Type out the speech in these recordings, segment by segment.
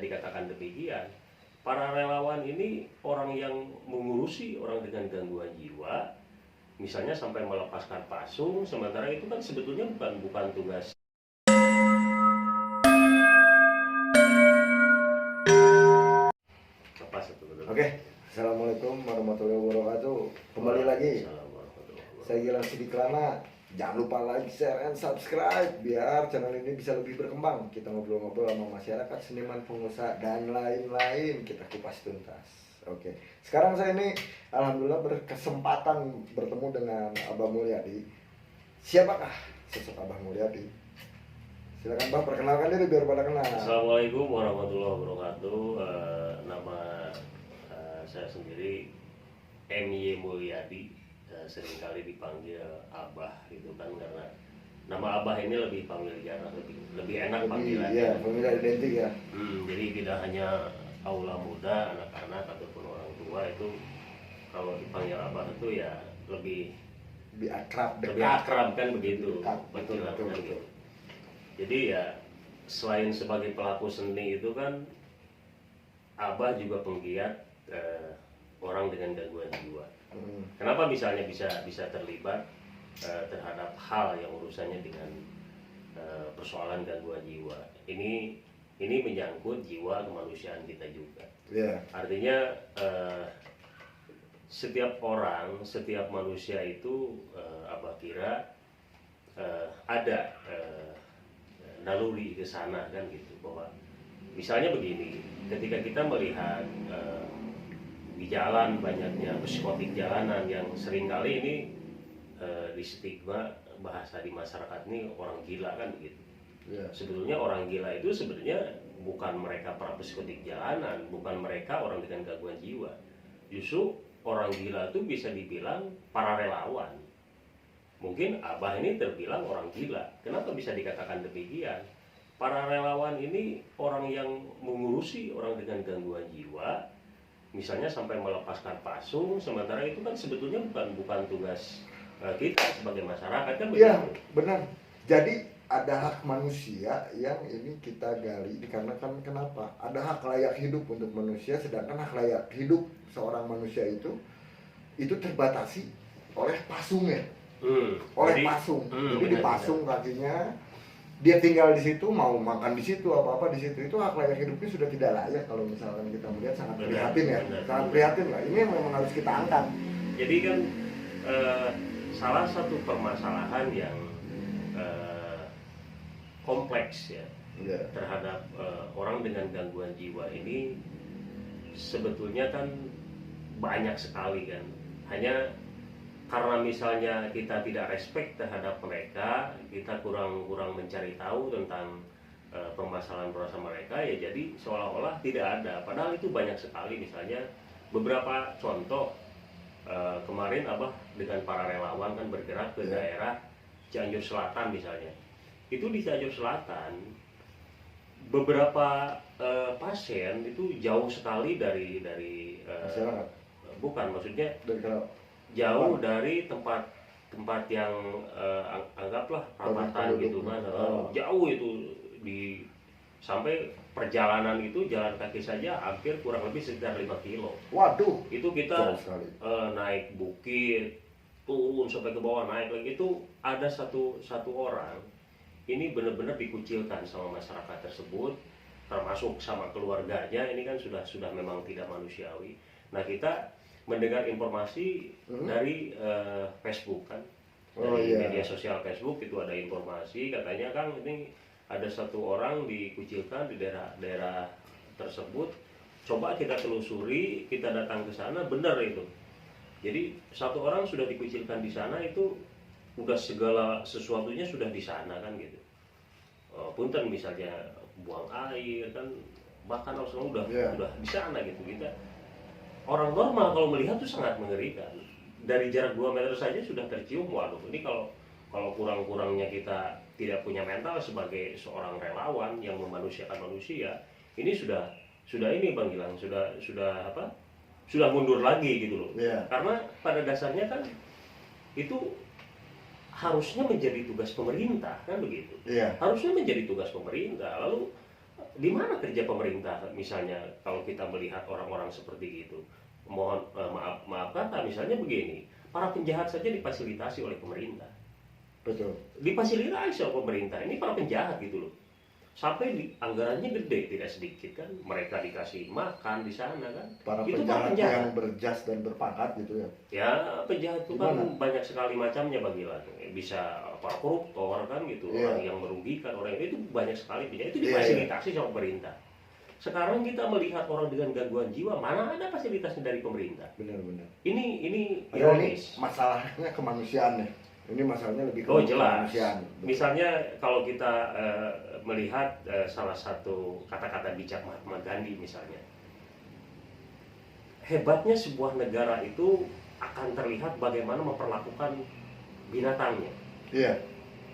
dikatakan demikian. Para relawan ini orang yang mengurusi orang dengan gangguan jiwa, misalnya sampai melepaskan pasung, sementara itu kan sebetulnya bukan tugas. Oke, assalamualaikum warahmatullahi wabarakatuh. Kembali lagi, saya Gilang Sidiklana. Jangan lupa like, share, and subscribe biar channel ini bisa lebih berkembang. Kita ngobrol-ngobrol sama masyarakat, seniman, pengusaha, dan lain-lain. Kita kupas tuntas. Oke, sekarang saya ini alhamdulillah berkesempatan bertemu dengan Abah Mulyadi. Siapakah sosok Abah Mulyadi? Silakan Bang, perkenalkan diri biar pada kenal. Assalamualaikum warahmatullahi wabarakatuh. Nama saya sendiri M.Y. Mulyadi. Seringkali dipanggil Abah gitu kan, karena nama Abah ini lebih familiar, lebih enak panggilannya. Iya, familiar identik ya. Jadi tidak hanya aula muda, anak-anak ataupun orang tua itu kalau dipanggil Abah itu ya lebih akrab, lebih akrab kan begitu. Betul. Gitu. Jadi ya selain sebagai pelaku seni itu kan Abah juga penggiat orang dengan gangguan jiwa. Kenapa misalnya bisa terlibat terhadap hal yang urusannya dengan persoalan gangguan jiwa? Ini menyangkut jiwa kemanusiaan kita juga. Yeah. Artinya setiap orang, setiap manusia itu Abah kira ada naluri ke sana kan gitu, bahwa misalnya begini, ketika kita melihat di jalan banyaknya psikotik jalanan yang seringkali ini di stigma bahasa di masyarakat ini orang gila kan begitu. Yeah. Sebetulnya orang gila itu sebenarnya bukan mereka para psikotik jalanan, bukan mereka orang dengan gangguan jiwa. Justru orang gila itu bisa dibilang para relawan. Mungkin Abah ini terbilang orang gila. Kenapa bisa dikatakan demikian? Para relawan ini orang yang mengurusi orang dengan gangguan jiwa, misalnya sampai melepaskan pasung, sementara itu kan sebetulnya bukan tugas kita sebagai masyarakat kan begitu. Iya, benar. Jadi ada hak manusia yang ini kita gali dikarenakan kenapa? Ada hak layak hidup untuk manusia, sedangkan hak layak hidup seorang manusia itu terbatasi oleh pasungnya. Pasung. Jadi dipasung kakinya, dia tinggal di situ, mau makan di situ, apa-apa di situ, itu hak layak hidupnya sudah tidak layak. Kalau misalkan kita melihat sangat prihatin ya, sangat prihatin lah. Ini yang memang harus kita angkat. Jadi kan salah satu permasalahan yang kompleks ya terhadap orang dengan gangguan jiwa ini sebetulnya kan banyak sekali kan. Hanya karena misalnya kita tidak respect terhadap mereka, kita kurang mencari tahu tentang permasalahan mereka, ya jadi seolah-olah tidak ada. Padahal itu banyak sekali. Misalnya beberapa contoh, kemarin Abah dengan para relawan kan bergerak ke daerah Cianjur Selatan misalnya. Itu di Cianjur Selatan beberapa pasien itu jauh sekali dari bukan, maksudnya jauh dari tempat yang anggaplah perawatan gitu kan. Jauh itu, sampai perjalanan itu jalan kaki saja hampir kurang lebih sekitar 5 kilo. Waduh, itu kita naik bukit, turun sampai ke bawah, naik lagi. Itu ada satu orang ini benar-benar dikucilkan sama masyarakat tersebut, termasuk sama keluarganya. Ini kan sudah memang tidak manusiawi. Nah, kita mendengar informasi dari Facebook kan, dari media sosial Facebook itu ada informasi katanya Kang, ini ada satu orang dikucilkan di daerah tersebut. Coba kita telusuri, kita datang ke sana, benar itu. Jadi satu orang sudah dikucilkan di sana, itu udah segala sesuatunya sudah di sana kan gitu. Punten misalnya buang air kan, bahkan udah di sana gitu. Kita orang normal kalau melihat itu sangat mengerikan. Dari jarak 2 meter saja sudah tercium, waduh, ini kalau kurang-kurangnya kita tidak punya mental sebagai seorang relawan yang memanusiakan manusia, ini sudah ini Bang Gilang, sudah mundur lagi gitu loh. Karena pada dasarnya kan itu harusnya menjadi tugas pemerintah kan begitu. Harusnya menjadi tugas pemerintah. Lalu di mana kerja pemerintah misalnya kalau kita melihat orang-orang seperti itu? Mohon maaf kata misalnya begini, para penjahat saja difasilitasi oleh pemerintah. Betul. Difasilitasi oleh pemerintah, ini para penjahat gitu loh. Sampai anggarannya gede, tidak sedikit kan, mereka dikasih makan di sana kan. Para Itu penjahat yang berjas dan berpangkat gitu ya. Ya penjahat itu kan banyak sekali macamnya Bang Gilang. Bisa para koruptor kan gitu, orang yang merugikan orang itu banyak sekali penjahat itu difasilitasi sama pemerintah. Sekarang kita melihat orang dengan gangguan jiwa, mana ada fasilitasnya dari pemerintah? Benar-benar. Ini ironis. Masalahnya kemanusiaan ya. Ini masalahnya lebih jelas. Kemanusiaan. Misalnya kalau kita melihat salah satu kata-kata bijak Mahatma Gandhi misalnya, hebatnya sebuah negara itu akan terlihat bagaimana memperlakukan binatangnya. Iya.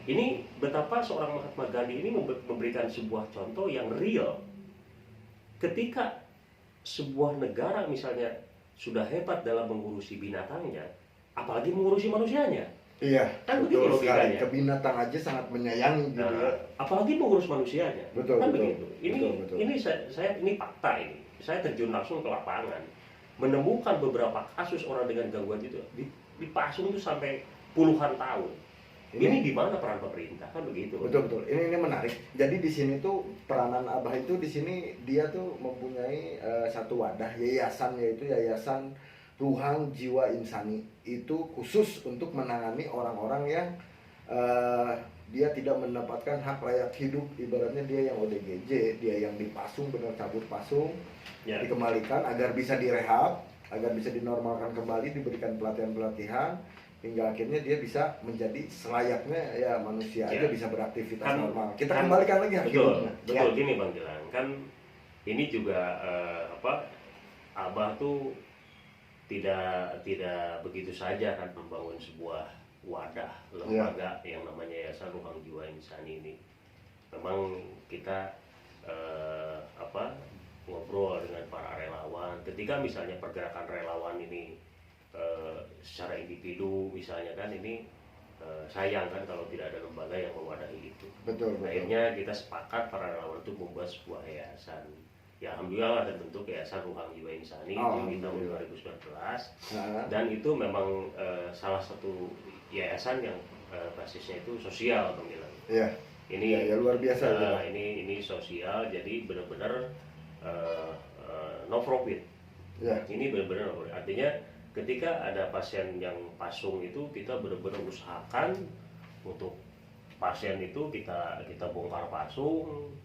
Ini betapa seorang Mahatma Gandhi ini memberikan sebuah contoh yang real. Ketika sebuah negara misalnya sudah hebat dalam mengurusi binatangnya, apalagi mengurusi manusianya. Iya, kan betul begitu sekali. Ke binatang aja sangat menyayangi gitu ya. Apalagi mengurus manusianya. Betul, kan betul. Begitu. Ini betul. Ini saya ini fakta ini. Saya terjun langsung ke lapangan, menemukan beberapa kasus orang dengan gangguan itu dipasung itu sampai puluhan tahun. Ini di mana peran pemerintah kan begitu. Betul. Ini menarik. Jadi di sini tuh peranan Abah itu di sini dia tuh mempunyai satu wadah yayasan, yaitu Yayasan Ruhang Jiwa Insani. Itu khusus untuk menangani orang-orang yang dia tidak mendapatkan hak layak hidup. Ibaratnya dia yang ODGJ, dia yang dipasung, benar cabut pasung, dikembalikan agar bisa direhab, agar bisa dinormalkan kembali, diberikan pelatihan-pelatihan, hingga akhirnya dia bisa menjadi selayaknya ya manusia aja, bisa beraktivitas normal. Kita kembalikan lagi hak hidupnya. Betul gini Bang Gilang, kan ini juga Abah tuh tidak begitu saja kan membangun sebuah wadah lembaga yang namanya Yayasan Ruhang Jiwa Insani ini. Memang kita ngobrol dengan para relawan. Ketika misalnya pergerakan relawan ini secara individu misalnya kan ini sayang kan kalau tidak ada lembaga yang mewadahi itu. Betul. Akhirnya kita sepakat para relawan itu membuat sebuah yayasan. Ya alhamdulillah terbentuk Yayasan Ruhang Jiwa Insani di tahun 2019. Dan itu memang salah satu yayasan yang basisnya itu sosial Bang Gilang. Iya. Ini ya, luar biasa. Ini sosial, jadi benar-benar no profit. Ya. Ini benar-benar no profit. Artinya ketika ada pasien yang pasung itu kita benar-benar usahakan untuk pasien itu kita bongkar pasung.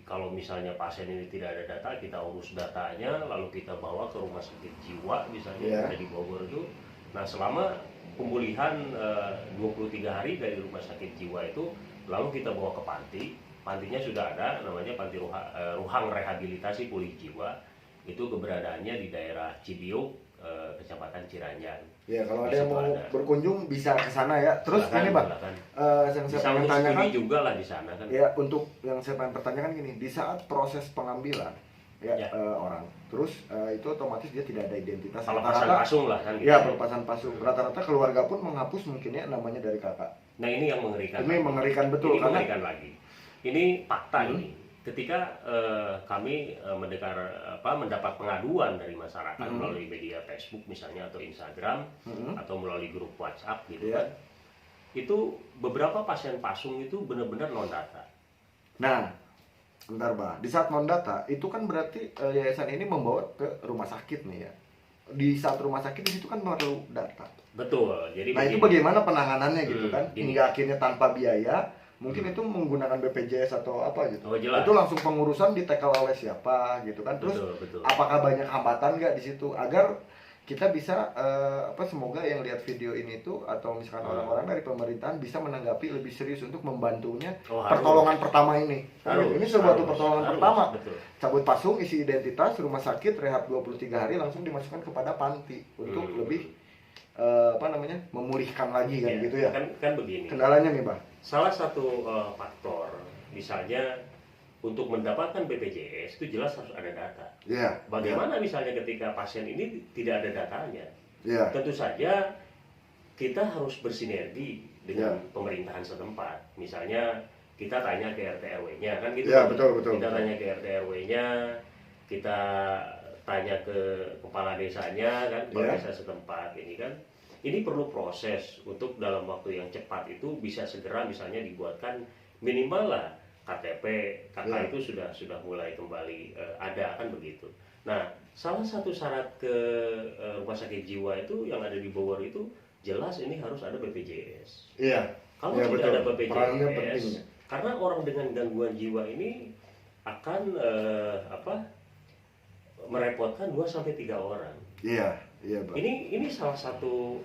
Kalau misalnya pasien ini tidak ada data, kita urus datanya, lalu kita bawa ke rumah sakit jiwa misalnya yang ada di Bogor itu. Nah selama pemulihan 23 hari dari rumah sakit jiwa itu, lalu kita bawa ke panti. Pantinya sudah ada, namanya Panti Ruhang Rehabilitasi Pulih Jiwa. Itu keberadaannya di daerah Cibiuk, Kecamatan Ciranjang. Ya kalau ada yang mau berkunjung bisa ke sana ya. Terus ini Pak, yang saya pengen tanyakan juga lah di sana kan. Ya untuk yang saya pengen pertanyakan gini, di saat proses pengambilan orang, terus itu otomatis dia tidak ada identitas. Rata-rata pasung lah kan. Ya pelepasan pasung. Rata-rata keluarga pun menghapus mungkin ya namanya dari kakak. Nah ini yang mengerikan. Ini mengerikan betul ini karena mengerikan lagi. Ini fakta ini. Ketika kami mendapat pengaduan dari masyarakat melalui media Facebook misalnya atau Instagram atau melalui grup WhatsApp gitu kan, itu beberapa pasien pasung itu benar-benar non data. Nah, bentar Pak, di saat non data itu kan berarti yayasan ini membawa ke rumah sakit nih ya. Di saat rumah sakit di situ kan perlu data. Betul. Jadi itu bagaimana penanganannya gitu kan? Hingga akhirnya tanpa biaya. Mungkin itu menggunakan BPJS atau apa gitu. Itu langsung pengurusan ditekel oleh siapa gitu kan. Terus betul. Apakah banyak hambatan nggak di situ agar kita bisa semoga yang lihat video ini tuh atau misalkan orang-orang dari pemerintahan bisa menanggapi lebih serius untuk membantunya pertolongan pertama ini. Ini sebuah pertolongan pertama. Betul. Cabut pasung, isi identitas, rumah sakit, rehab 23 hari langsung dimasukkan kepada panti untuk lebih memulihkan lagi kan gitu ya. Kan begini. Kendalanya nih, Bang. Salah satu faktor misalnya untuk mendapatkan BPJS itu jelas harus ada data. Bagaimana misalnya ketika pasien ini tidak ada datanya? Tentu saja kita harus bersinergi dengan pemerintahan setempat. Misalnya kita tanya ke RT RW-nya kan gitu. Ya, betul. Kita tanya ke RT RW-nya, kita tanya ke kepala desanya kan, kepala desa setempat ini kan. Ini perlu proses untuk dalam waktu yang cepat itu bisa segera misalnya dibuatkan minimal lah KTP, KK itu sudah mulai kembali ada kan begitu. Nah, salah satu syarat ke rumah sakit jiwa itu yang ada di Bogor itu jelas ini harus ada BPJS. Iya. Kalau tidak ada BPJS, karena orang dengan gangguan jiwa ini akan merepotkan 2-3 orang. Iya, Bang. Ini salah satu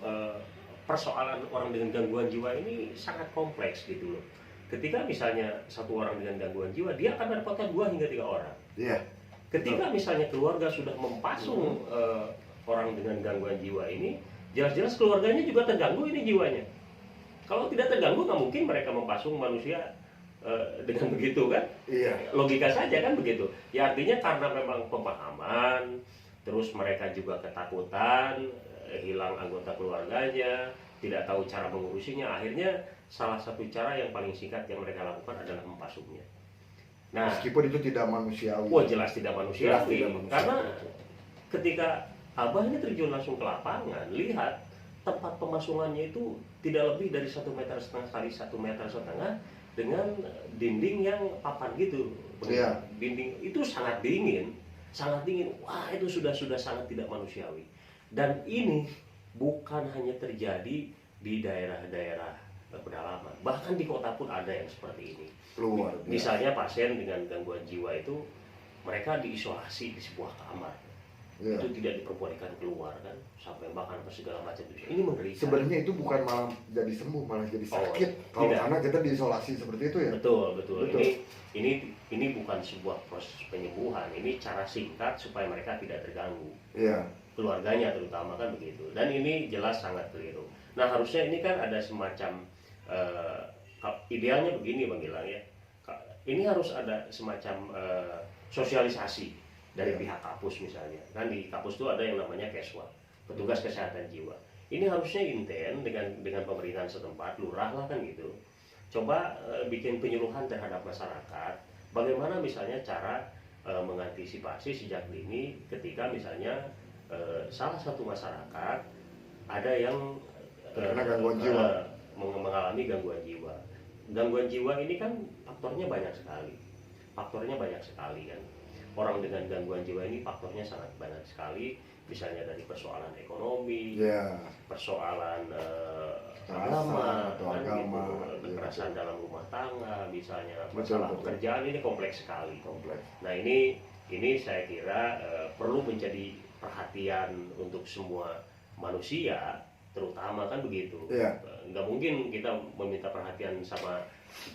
persoalan orang dengan gangguan jiwa ini sangat kompleks gitu loh. Ketika misalnya satu orang dengan gangguan jiwa, dia akan merepotkan 2-3 orang. Iya. Ketika misalnya keluarga sudah mempasung orang dengan gangguan jiwa ini, jelas-jelas keluarganya juga terganggu ini jiwanya. Kalau tidak terganggu, nggak mungkin mereka mempasung manusia dengan begitu kan? Iya. Logika saja kan begitu. Ya artinya karena memang pemahaman, terus mereka juga ketakutan, hilang anggota keluarganya, tidak tahu cara mengurusinya. Akhirnya salah satu cara yang paling singkat yang mereka lakukan adalah mempasungnya. Nah, meskipun itu tidak manusiawi. Wah, jelas tidak manusiawi. Karena ketika Abah ini terjun langsung ke lapangan, lihat tempat pemasungannya itu tidak lebih dari 1,5 meter kali 1,5 meter dengan dinding yang papan gitu. Iya. Dinding itu sangat dingin. Wah, itu sudah sangat tidak manusiawi. Dan ini bukan hanya terjadi di daerah-daerah pedalaman, bahkan di kota pun ada yang seperti ini. Luar biasa. Misalnya pasien dengan gangguan jiwa itu mereka diisolasi di sebuah kamar. Itu tidak diperbolehkan keluar kan, sampai bahkan segala macam. Ini mengerikan. Sebenarnya itu bukan malah jadi sembuh, malah jadi sakit. Kalau karena kita diisolasi seperti itu ya. Betul. Ini bukan sebuah proses penyembuhan, ini cara singkat supaya mereka tidak terganggu. Iya. Keluarganya terutama kan begitu. Dan ini jelas sangat keliru. Nah, harusnya ini kan ada semacam idealnya begini Bang Gilang ya. Ini harus ada semacam sosialisasi dari pihak kapus misalnya. Kan di kapus itu ada yang namanya Keswa, petugas kesehatan jiwa. Ini harusnya intent dengan pemerintahan setempat, lurah lah kan gitu. Coba bikin penyuluhan terhadap masyarakat. Bagaimana misalnya cara mengantisipasi sejak dini ketika misalnya salah satu masyarakat ada yang karena gangguan jiwa, mengalami gangguan jiwa. Gangguan jiwa ini kan faktornya banyak sekali kan. Orang dengan gangguan jiwa ini faktornya sangat banyak sekali. Misalnya dari persoalan ekonomi, persoalan agama, kekerasan dalam rumah tangga, misalnya masalah pekerjaan, ini kompleks sekali. Nah ini saya kira perlu menjadi perhatian untuk semua manusia, terutama kan begitu. Nggak mungkin kita meminta perhatian sama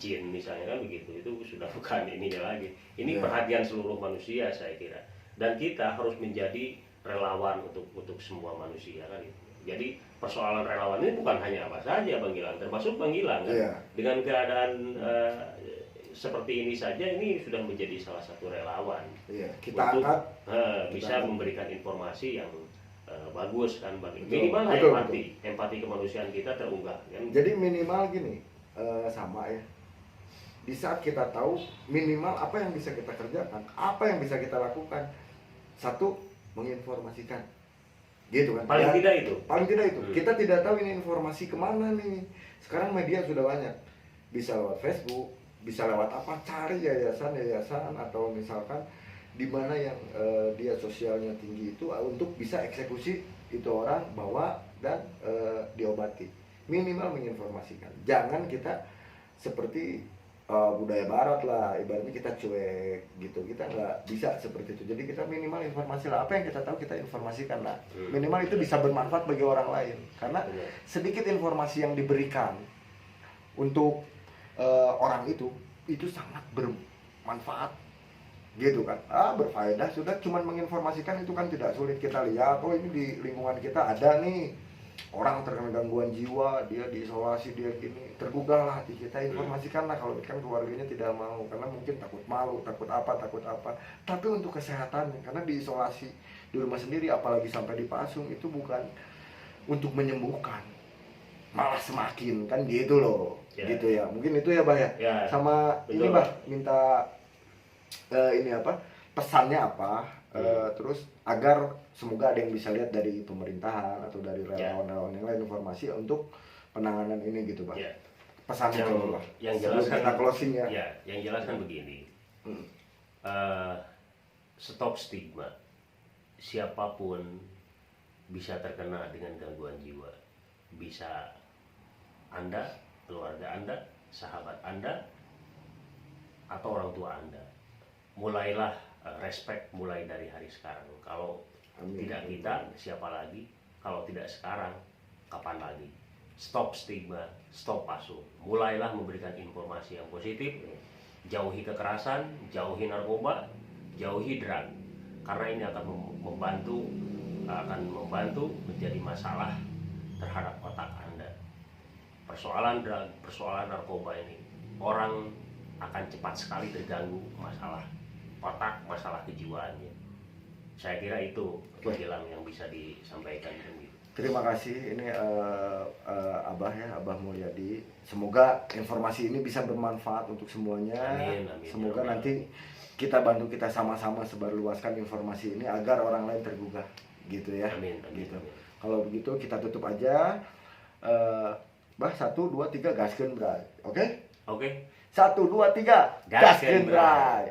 jin misalnya kan begitu, itu sudah bukan ininya lagi. Ini perhatian seluruh manusia saya kira, dan kita harus menjadi relawan untuk semua manusia kan gitu. Jadi persoalan relawan ini bukan hanya apa saja Bang Gilang, termasuk Bang Gilang kan. Dengan keadaan seperti ini saja, ini sudah menjadi salah satu relawan kita untuk kita memberikan informasi yang bagus kan, minimal empati kemanusiaan kita terunggah kan. Jadi minimal gini, sama ya, di saat kita tahu minimal apa yang bisa kita kerjakan, apa yang bisa kita lakukan, satu, menginformasikan gitu kan. Paling tidak itu kita tidak tahu ini informasi kemana nih. Sekarang media sudah banyak, bisa lewat Facebook, bisa lewat apa, cari yayasan atau misalkan di mana yang dia sosialnya tinggi itu untuk bisa eksekusi itu orang, bawa dan diobati. Minimal menginformasikan, jangan kita seperti budaya barat lah, ibaratnya kita cuek gitu, kita nggak bisa seperti itu. Jadi kita minimal informasi lah, apa yang kita tahu kita informasikan lah, minimal itu bisa bermanfaat bagi orang lain. Karena sedikit informasi yang diberikan untuk orang itu sangat bermanfaat gitu kan, berfaedah. Sudah cuman menginformasikan itu kan tidak sulit. Kita lihat, oh ini di lingkungan kita ada nih orang terkena gangguan jiwa, dia diisolasi, dia gini, tergugah lah hati kita, informasikan lah. Kalau kan keluarganya tidak mau, karena mungkin takut malu, takut apa, tapi untuk kesehatan, karena diisolasi di rumah sendiri, apalagi sampai dipasung, itu bukan untuk menyembuhkan, malah semakin kan gitu loh. Ya. gitu ya. Mungkin itu ya Bah ya. Ya, Sama betul. ini Bah, minta ini apa? Pesannya apa? Terus agar semoga ada yang bisa lihat dari pemerintahan atau dari relawan-relawan yang lain informasi untuk penanganan ini gitu Bah. Ya. Pesannya kalau Bah. Yang Sebelum jelas kita closing ya. Ya, yang jelas kan begini. Stop stigma. Siapapun bisa terkena dengan gangguan jiwa. Bisa Anda, keluarga Anda, sahabat Anda, atau orang tua Anda. Mulailah respect mulai dari hari sekarang. Kalau tidak kita, siapa lagi? Kalau tidak sekarang, kapan lagi? Stop stigma, stop pasung. Mulailah memberikan informasi yang positif. Jauhi kekerasan, jauhi narkoba, jauhi drug. Karena ini akan membantu menjadi masalah terhadap otak Anda. Persoalan drug, persoalan narkoba ini, orang akan cepat sekali terganggu masalah otak, masalah kejiwaannya. Saya kira itu penjelasan yang bisa disampaikan gitu. Terima kasih, ini Abah ya, Abah Mulyadi. Semoga informasi ini bisa bermanfaat untuk semuanya. Amin, amin. Semoga nanti kita bantu, kita sama-sama sebarluaskan informasi ini agar orang lain tergugah, gitu ya. Amin, amin, Gitu. amin. Kalau begitu kita tutup aja. Bah, 1, 2, 3, gaskeun bray. Oke? Oke. 1, 2, 3, Gaskeun, gaskeun bray.